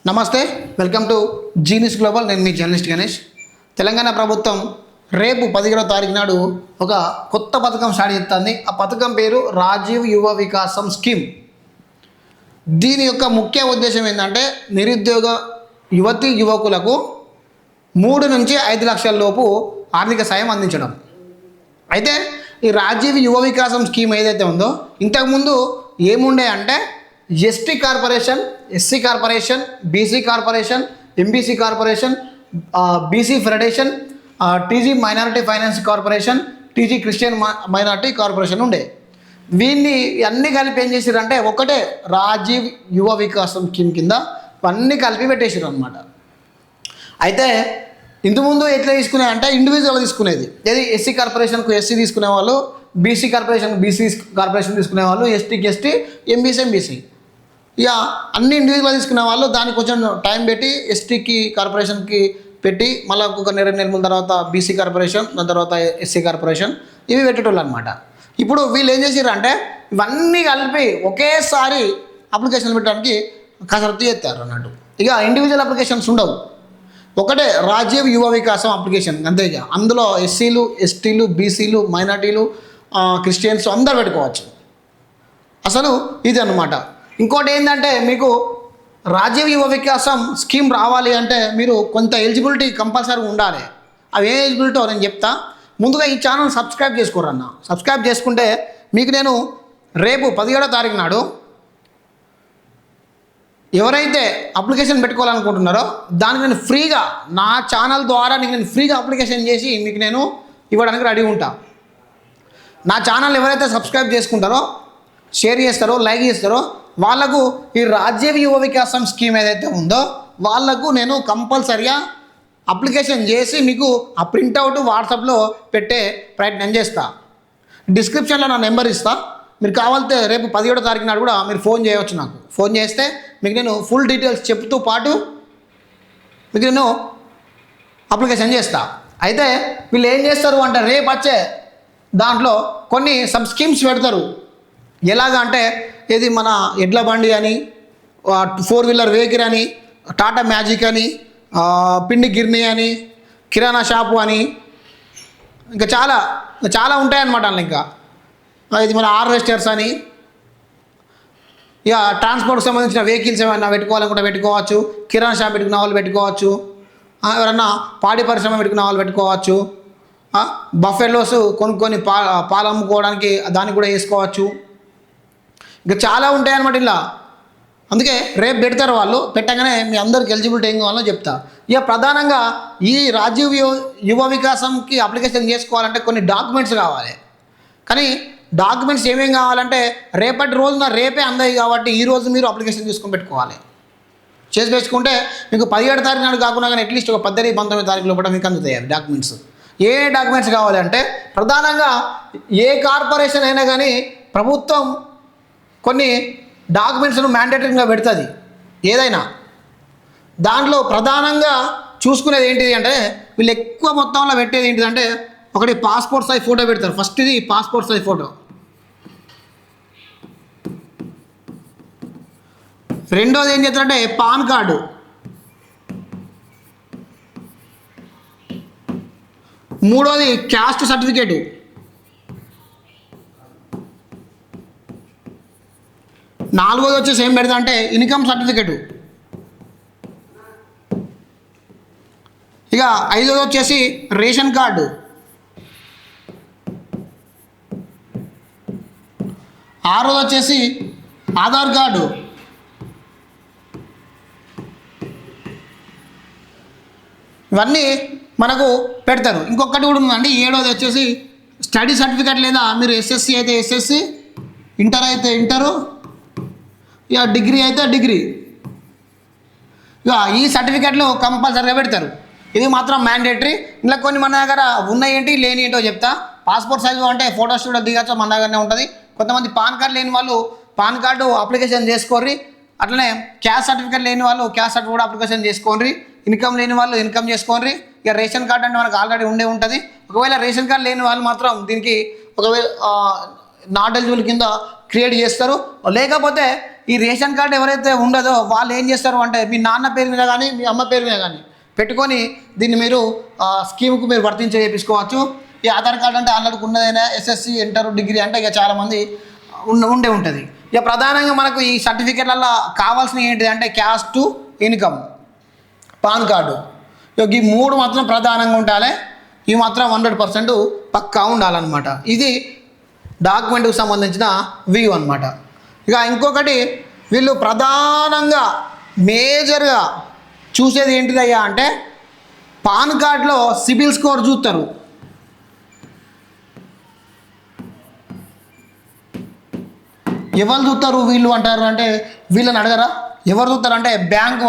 నమస్తే, welcome to genius global. నేను మీ journalist Ganesh. Telangana ప్రభుత్వం రేపు 17వ తారీఖు నాడు ఒక కొత్త పథకం స్టార్ట్ చేస్తుంది. ఆ పథకం పేరు రాజీవ్ యువ వికాసం స్కీమ్. దీని యొక్క ముఖ్య ఉద్దేశం ఏంటంటే నిరుద్యోగ యువతి యువకులకు 3 నుంచి 5 లక్షల లోపు ఆర్థిక సాయం అందించడం. అయితే ఈ రాజీవ్ యువ వికాసం స్కీమ్ ఏదైతే ఉందో ఇంతకుముందు ఏముండే అంటే ST corporation, SC corporation, BC corporation, MBC corporation, BC federation, TG minority finance corporation, TG Christian minority corporation ఉండే. వీన్ని అన్నీ కలిపి ఏం చేసారంటే ఒకటే రాజీవ్ యువ వికాసం స్కీమ్ కింద అన్నీ కలిపి పెట్టేసారు అనమాట. అయితే ఇంతకుముందు ఎట్లా తీసుకునేది అంటే ఇండివిజువల్గా తీసుకునేది. ఏది ఎస్సీ కార్పొరేషన్కు ఎస్సీ తీసుకునే వాళ్ళు, బీసీ కార్పొరేషన్కు బీసీ కార్పొరేషన్ తీసుకునే వాళ్ళు, ఎస్టీకి ఎస్టీ, ఎంబీసీ ఎంబీసీ, ఇక అన్ని ఇండివిజువల్గా తీసుకునే వాళ్ళు. దానికి కొంచెం టైం పెట్టి ఎస్టీకి కార్పొరేషన్కి పెట్టి మళ్ళీ ఒక నెల తర్వాత బీసీ కార్పొరేషన్, దాని తర్వాత ఎస్సీ కార్పొరేషన్, ఇవి పెట్టేటోళ్ళు అనమాట. ఇప్పుడు వీళ్ళు ఏం చేసారు అంటే ఇవన్నీ కలిపి ఒకేసారి అప్లికేషన్లు పెట్టడానికి కసరత్తు చేస్తారు అన్నట్టు. ఇక ఇండివిజువల్ అప్లికేషన్స్ ఉండవు, ఒకటే రాజీవ్ యువ వికాసం అప్లికేషన్ అంతే. ఇక అందులో ఎస్సీలు, ఎస్టీలు, బీసీలు, మైనార్టీలు, క్రిస్టియన్స్ అందరు పెట్టుకోవచ్చు. అసలు ఇది అన్నమాట. ఇంకోటి ఏంటంటే మీకు రాజీవ్ యువ వికాసం స్కీమ్ రావాలి అంటే మీరు కొంత ఎలిజిబిలిటీ కంపల్సరీ ఉండాలి. అవి ఏ ఎలిజిబిలిటీో నేను చెప్తా. ముందుగా ఈ ఛానల్ సబ్స్క్రైబ్ చేసుకోరన్న. సబ్స్క్రైబ్ చేసుకుంటే మీకు నేను రేపు 17వ తారీఖు నాడు ఎవరైతే అప్లికేషన్ పెట్టుకోవాలనుకుంటున్నారో దానికి నేను ఫ్రీగా నా ఛానల్ ద్వారా నేను ఫ్రీగా అప్లికేషన్ చేసి మీకు నేను ఇవ్వడానికి రెడీ ఉంటా. నా ఛానల్ ఎవరైతే సబ్స్క్రైబ్ చేసుకుంటారో, షేర్ చేస్తారో, లైక్ చేస్తారో వాళ్లకు ఈ రాజీవ్ యువ వికాసం స్కీమ్ ఏదైతే ఉందో వాళ్లకు నేను కంపల్సరిగా అప్లికేషన్ చేసి మీకు ఆ ప్రింట్అవుట్ వాట్సాప్లో పెట్టే ప్రయత్నం చేస్తా. డిస్క్రిప్షన్లో నా నెంబర్ ఇస్తా. మీరు కావాలంటే రేపు 17వ తారీఖు నాడు కూడా మీరు ఫోన్ చేయవచ్చు. నాకు ఫోన్ చేస్తే మీకు నేను ఫుల్ డీటెయిల్స్ చెప్తూ పాటు మీకు నేను అప్లికేషన్ చేస్తా. అయితే వీళ్ళు ఏం చేస్తారు అంటే రేపు వచ్చే దాంట్లో కొన్ని సమ్ స్కీమ్స్ పెడతారు. ఎలాగా అంటే ఇది మన ఎడ్ల బండి అని, 4 వీలర్ వెహికల్ అని, టాటా మ్యాజిక్ అని, పిండి గిర్నీ అని, కిరాణా షాపు అని, ఇంకా చాలా ఉంటాయన్నమాట. అందులో ఇంకా ఇది మన హార్వెస్టర్స్ అని, ఇక ట్రాన్స్పోర్ట్కి సంబంధించిన వెహికల్స్ ఏమైనా పెట్టుకోవాలనుకుంటే పెట్టుకోవచ్చు. కిరాణా షాప్ పెట్టుకున్న వాళ్ళు పెట్టుకోవచ్చు. ఎవరన్నా పాడి పరిశ్రమ పెట్టుకున్న వాళ్ళు పెట్టుకోవచ్చు. బఫెలోస్ కొనుక్కొని పాలు అమ్ముకోవడానికి దానికి కూడా వేసుకోవచ్చు. ఇంకా చాలా ఉంటాయన్నమాట ఇలా. అందుకే రేపు పెడతారు వాళ్ళు. పెట్టగానే మీ అందరికి ఎలిజిబిలిటీ ఏం కావాలో చెప్తా. ఇక ప్రధానంగా ఈ రాజీవ్ యువ వికాసంకి అప్లికేషన్ చేసుకోవాలంటే కొన్ని డాక్యుమెంట్స్ కావాలి. కానీ డాక్యుమెంట్స్ ఏమేమి కావాలంటే రేపటి రోజున రేపే అందాయి కాబట్టి ఈరోజు మీరు అప్లికేషన్ తీసుకొని పెట్టుకోవాలి. చేసి పెట్టుకుంటే మీకు 17వ తారీఖు నాడు కాకుండా కానీ అట్లీస్ట్ ఒక 18, 19 తారీఖు లోపల మీకు అందుతాయి డాక్యుమెంట్స్. ఏ డాక్యుమెంట్స్ కావాలి అంటే ప్రధానంగా ఏ కార్పొరేషన్ అయినా కానీ ప్రభుత్వం కొన్ని డాక్యుమెంట్స్ను మ్యాండేటరీగా పెడుతుంది. ఏదైనా దాంట్లో ప్రధానంగా చూసుకునేది ఏంటిది అంటే వీళ్ళు ఎక్కువ మొత్తంలో పెట్టేది ఏంటిదంటే ఒకటి పాస్పోర్ట్ సైజ్ ఫోటో పెడతారు. ఫస్ట్ ఇది పాస్పోర్ట్ సైజ్ ఫోటో. రెండోది ఏం చేస్తారంటే పాన్ కార్డు. మూడోది క్యాస్ట్ సర్టిఫికేటు. నాలుగోది వచ్చేసి ఏం పెడతా అంటే ఇన్కమ్ సర్టిఫికేటు. ఇక 5వది వచ్చేసి రేషన్ కార్డు. 6వది వచ్చేసి ఆధార్ కార్డు. ఇవన్నీ మనకు పెడతారు. ఇంకొకటి కూడా ఉందండి, 7వది వచ్చేసి స్టడీ సర్టిఫికేట్. లేదా మీరు ఎస్ఎస్సి అయితే ఎస్ఎస్సి, ఇంటర్ అయితే ఇంటరు, ఇక డిగ్రీ అయితే డిగ్రీ. ఇక ఈ సర్టిఫికేట్లు కంపల్సరీగా పెడతారు. ఇది మాత్రం మ్యాండేటరీ. ఇలా కొన్ని మన దగ్గర ఉన్నాయి ఏంటి లేని ఏంటో చెప్తా. పాస్పోర్ట్ సైజు అంటే ఫోటో స్టూడియో దిగచ్చు, మన దగ్గరనే ఉంటుంది. కొంతమంది పాన్ కార్డు లేని వాళ్ళు పాన్ కార్డు అప్లికేషన్ చేసుకోర్రి. అట్లనే క్యాస్ట్ సర్టిఫికేట్ లేని వాళ్ళు క్యాస్ట్ సర్టిఫికేట్ కూడా అప్లికేషన్ చేసుకోండి. ఇన్కమ్ లేని వాళ్ళు ఇన్కమ్ చేసుకోండి. ఇక రేషన్ కార్డు అంటే మనకు ఆల్రెడీ ఉంటుంది. ఒకవేళ రేషన్ కార్డు లేని వాళ్ళు మాత్రం దీనికి ఒకవేళ నాట్ ఎలిజిబుల్ కింద క్రియేట్ చేస్తారు. లేకపోతే ఈ రేషన్ కార్డు ఎవరైతే ఉండదో వాళ్ళు ఏం చేస్తారు అంటే మీ నాన్న పేరు మీద కానీ మీ అమ్మ పేరు మీద కానీ పెట్టుకొని దీన్ని మీరు స్కీమ్కు మీరు వర్తించే చేయించుకోవచ్చు. ఈ ఆధార్ కార్డు అంటే ఆల్రెడీ ఉన్నదైనా ఎస్ఎస్సి ఇంటర్ డిగ్రీ అంటే ఇక చాలామంది ఉండే ఉంటుంది. ఇక ప్రధానంగా మనకు ఈ సర్టిఫికేట్లలో కావాల్సినవి ఏంటిది అంటే క్యాస్ట్, ఇన్కమ్, పాన్ కార్డు, ఇక ఈ 3 మాత్రం ప్రధానంగా ఉండాలి. ఇవి మాత్రం 100% పక్కా ఉండాలన్నమాట. ఇది డాక్యుమెంట్కి సంబంధించిన వ్యూ అనమాట. ఇక ఇంకొకటి వీళ్ళు ప్రధానంగా మేజర్గా చూసేది ఏంటిదయ్యా అంటే పాన్ కార్డులో సిబిల్ స్కోర్ చూస్తారు. ఎవరు చూస్తారు వీళ్ళు అంటారు అంటే వీళ్ళని అడగరా? ఎవరు చూస్తారు అంటే బ్యాంక్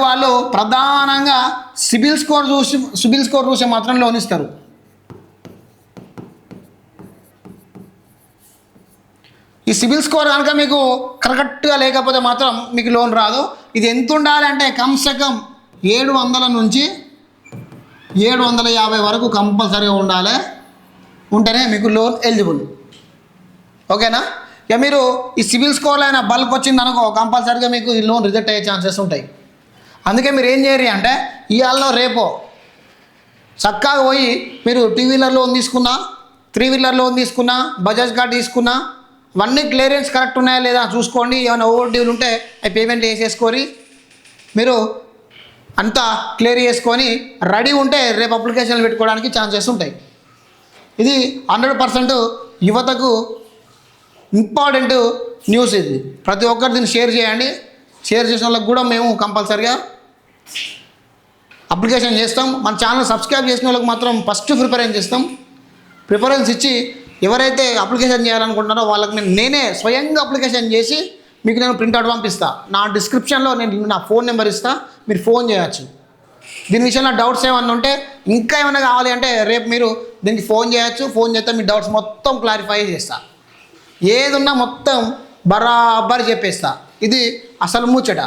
వాళ్ళు ప్రధానంగా సిబిల్ స్కోర్ చూసి మాత్రం లోన్ ఇస్తారు. ఈ సిబిల్ స్కోర్ కనుక మీకు కరెక్ట్గా లేకపోతే మాత్రం మీకు లోన్ రాదు. ఇది ఎంత ఉండాలి అంటే కమ్సే కమ్ 700 నుంచి 750 వరకు కంపల్సరీగా ఉండాలి. ఉంటేనే మీకు లోన్ ఎలిజిబుల్. ఓకేనా? ఇక మీరు ఈ సిబిల్ స్కోర్లో అయినా బల్క్ వచ్చింది అనుకో కంపల్సరీగా మీకు ఈ లోన్ రిజెక్ట్ అయ్యే ఛాన్సెస్ ఉంటాయి. అందుకే మీరు ఏం చేయరు అంటే ఇవాళ రేపో చక్కగా పోయి మీరు 2 వీలర్ లోన్ తీసుకున్నా, 3 వీలర్ లోన్ తీసుకున్నా, బజాజ్ కార్డు తీసుకున్నా, అవన్నీ క్లియరెన్స్ కరెక్ట్ ఉన్నాయా లేదా చూసుకోండి. ఏమైనా ఓవర్ డ్యూలు ఉంటే అవి పేమెంట్ చేసేసుకొని మీరు అంతా క్లియర్ చేసుకొని రెడీ ఉంటే రేపు అప్లికేషన్లు పెట్టుకోవడానికి ఛాన్సెస్ ఉంటాయి. ఇది 100% యువతకు ఇంపార్టెంట్ న్యూస్. ఇది ప్రతి ఒక్కరు దీన్ని షేర్ చేయండి. షేర్ చేసిన వాళ్ళకి కూడా మేము కంపల్సరిగా అప్లికేషన్ చేస్తాం. మన ఛానల్ సబ్స్క్రైబ్ చేసిన వాళ్ళకి మాత్రం ఫస్ట్ ప్రిఫరెన్స్ ఇస్తాం. ప్రిఫరెన్స్ ఇచ్చి ఎవరైతే అప్లికేషన్ చేయాలనుకుంటున్నారో వాళ్ళకి నేనే స్వయంగా అప్లికేషన్ చేసి మీకు నేను ప్రింట్అవుట్ పంపిస్తా. నా డిస్క్రిప్షన్లో నేను నా ఫోన్ నెంబర్ ఇస్తా, మీరు ఫోన్ చేయొచ్చు. దీని విషయంలో డౌట్స్ ఏమన్నా ఉంటే ఇంకా ఏమైనా కావాలి అంటే రేపు మీరు దీనికి ఫోన్ చేయొచ్చు. ఫోన్ చేస్తే మీ డౌట్స్ మొత్తం క్లారిఫై చేస్తా. ఏదున్నా మొత్తం బరాబర్ చెప్పేస్తా. ఇది అసలు ముచ్చట.